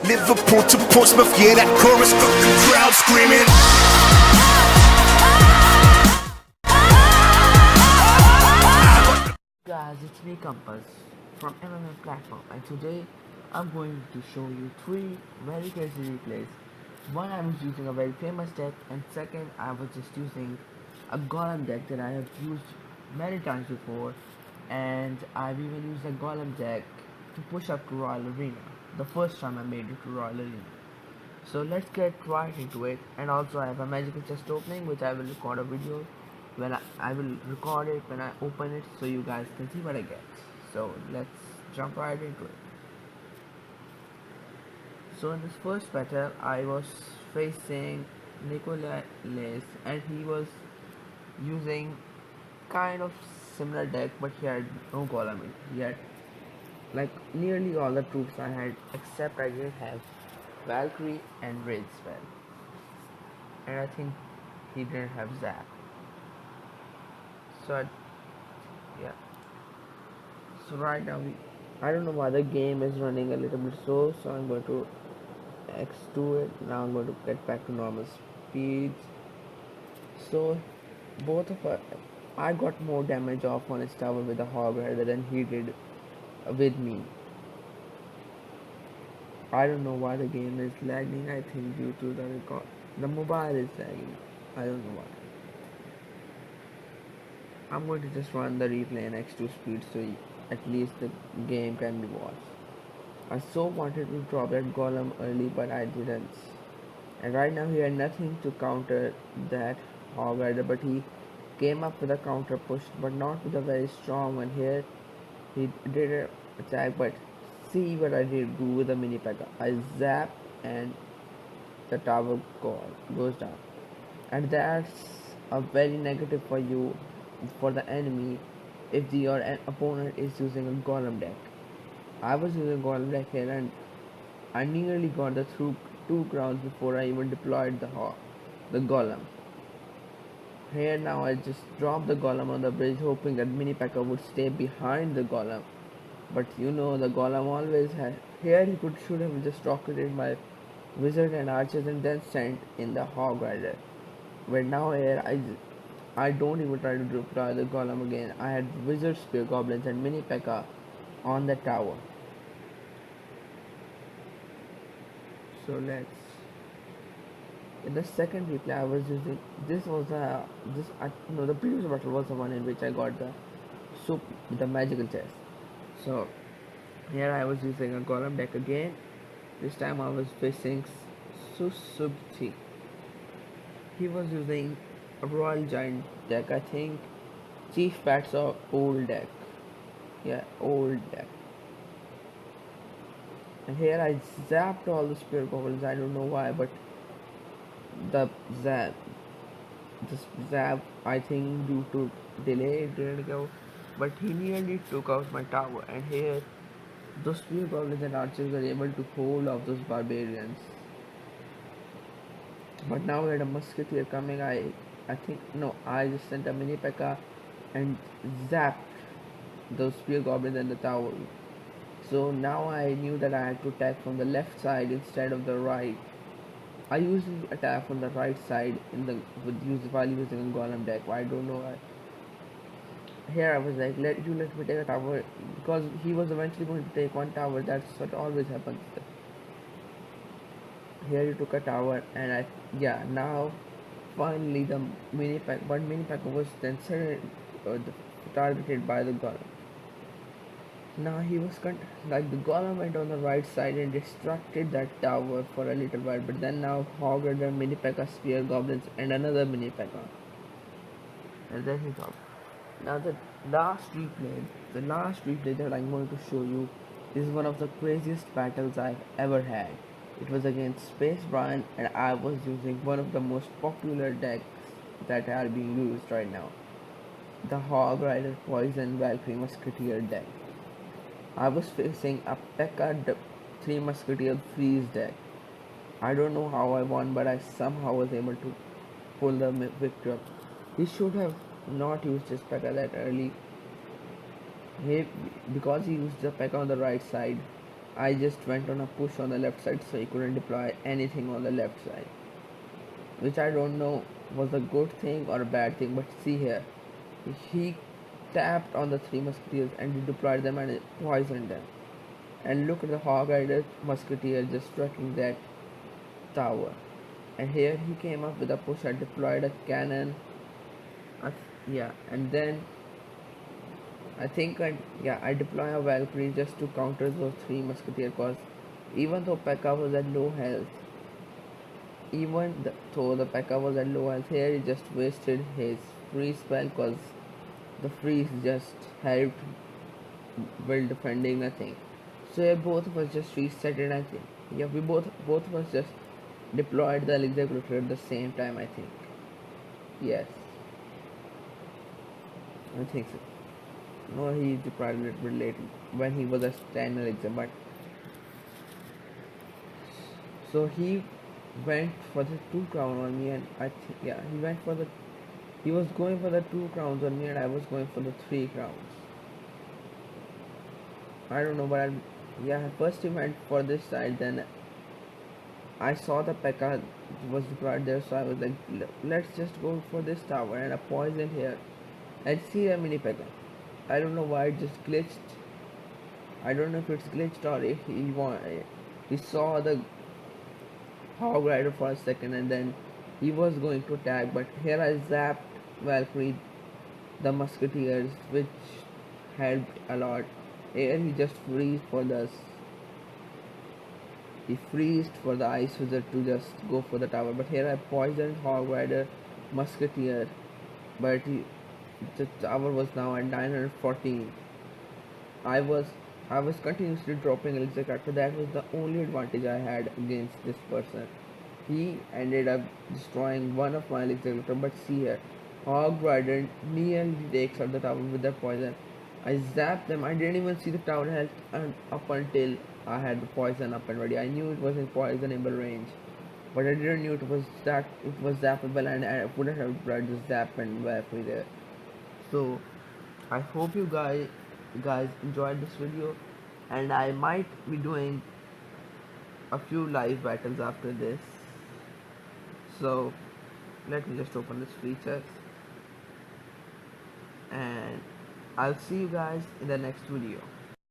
Liverpool to Portsmouth, yeah, that chorus got the crowd screaming. Guys, it's me Compass from MMA platform, and today I'm going to show you three very crazy replays. One, I was using a very famous deck, and second, I was just using a golem deck that I have used many times before, and I've even used a golem deck to push up to Royal Arena, the first time I made it to Royal Arena. So let's get right into it. And also I have a magical chest opening which I will record a video when I will record it when I open it so you guys can see what I get. So let's jump right into it. So in this first battle I was facing Nicolas and he was using kind of similar deck, but he had no golem. He had like nearly all the troops I had, except I didn't have Valkyrie and Raid Spell, and I think he didn't have Zap. So yeah. So right now I don't know why the game is running a little bit slow, so I'm going to X2 it. Now I'm going to get back to normal speeds. So both of us, I got more damage off on his tower with the Hog Rider than he did with me. I don't know why the game is lagging. I think due to the record, the mobile is lagging. I don't know why. I'm going to just run the replay in x2 speed so at least the game can be watched. I so wanted to drop that golem early, but I didn't. And right now he had nothing to counter that Hog Rider, but he came up with a counter push, but not with a very strong one. Here he did an attack, but see what I did do with the mini P.E.K.K.A. I zap and the tower goes down, and that's a very negative for you, for the enemy, if your opponent is using a golem deck. I was using a golem deck here, and I nearly got the through 2 crowns before I even deployed the golem. Here now I just dropped the golem on the bridge, hoping that mini P.E.K.K.A. would stay behind the golem. But you know the golem always had. Here he should have just rocketed my wizard and archers and then sent in the Hog Rider. But now here I don't even try to deploy the golem again. I had wizard, spear goblins and mini P.E.K.K.A. on the tower. So let's. In the second replay, I was using the previous battle was the one in which I got the soup, the magical chest. So here I was using a golem deck again. This time I was facing Susubti. He was using a royal giant deck, I think. Chief Pats or old deck. Yeah, old deck. And here I zapped all the spear goblins. I don't know why, but the zap, I think due to delay it didn't go. But he nearly took out my tower, and here those spear goblins and archers were able to hold off those barbarians. But now we had a musketeer coming. I think no, I just sent a mini P.E.K.K.A. and zapped those spear goblins and the tower. So now I knew that I had to attack from the left side instead of the right. I usually attack from the right side while using a golem deck. I don't know why. Here I was like, let me take a tower, because he was eventually going to take one tower. That's what always happens. Here he took a tower, and now finally the mini P.E.K.K.A. was then targeted by the golem. Now he was like the golem went on the right side and distracted that tower for a little while, but then now Hog Rider, mini P.E.K.K.A. spear goblins and another mini P.E.K.K.A. and then he's out. Now the last replay that I'm going to show you is one of the craziest battles I've ever had. It was against Space Brian, and I was using one of the most popular decks that are being used right now, the Hog Rider Poison Valkyrie Musketeer deck. I was facing a P.E.K.K.A. 3 Musketeer Freeze deck. I don't know how I won, but I somehow was able to pull the victory up. He should have not used his P.E.K.K.A. that early. Because he used the P.E.K.K.A. on the right side, I just went on a push on the left side so he couldn't deploy anything on the left side. Which I don't know was a good thing or a bad thing, but see here. He tapped on the three musketeers and he deployed them and poisoned them. And look at the Hog Rider musketeer just striking that tower. And here he came up with a push and deployed a cannon. Yeah, and then I deploy a Valkyrie just to counter those three musketeers because even though Pekka was at low health, though the Pekka was at low health, here he just wasted his freeze spell because the freeze just helped while defending nothing. So yeah, both of us just reset it. I think yeah, we both of us just deployed the executor at the same time. I think yes, I think so. No, he deployed a little bit late when he was a standard exam, but so he went for the two crown on me, and I think yeah, he was going for the two crowns on me, and I was going for the three crowns. I don't know, but yeah, first he went for this side, then I saw the Pekka was deployed there, so I was like, let's just go for this tower and a poison here. And see a mini Pekka. I don't know why it just glitched. I don't know if it's glitched or if he saw the Hog Rider for a second and then he was going to attack, but here I zapped Valkyrie, the musketeers, which helped a lot. Here he just freezed for the ice wizard to just go for the tower, but here I poisoned Hog Rider musketeer, but the tower was now at 914. I was I was continuously dropping elixir character. That was the only advantage I had against this person. He ended up destroying one of my elixir, but see here, Hog Rider nearly takes out the tower with that poison. I zapped them. I didn't even see the tower health up until I had the poison up and ready. I knew it was in poisonable range, but I didn't know it was zappable, and I wouldn't have tried to zap and Valkyrie there. So I hope you guys enjoyed this video, and I might be doing a few live battles after this. So let me just open this feature, and I'll see you guys in the next video.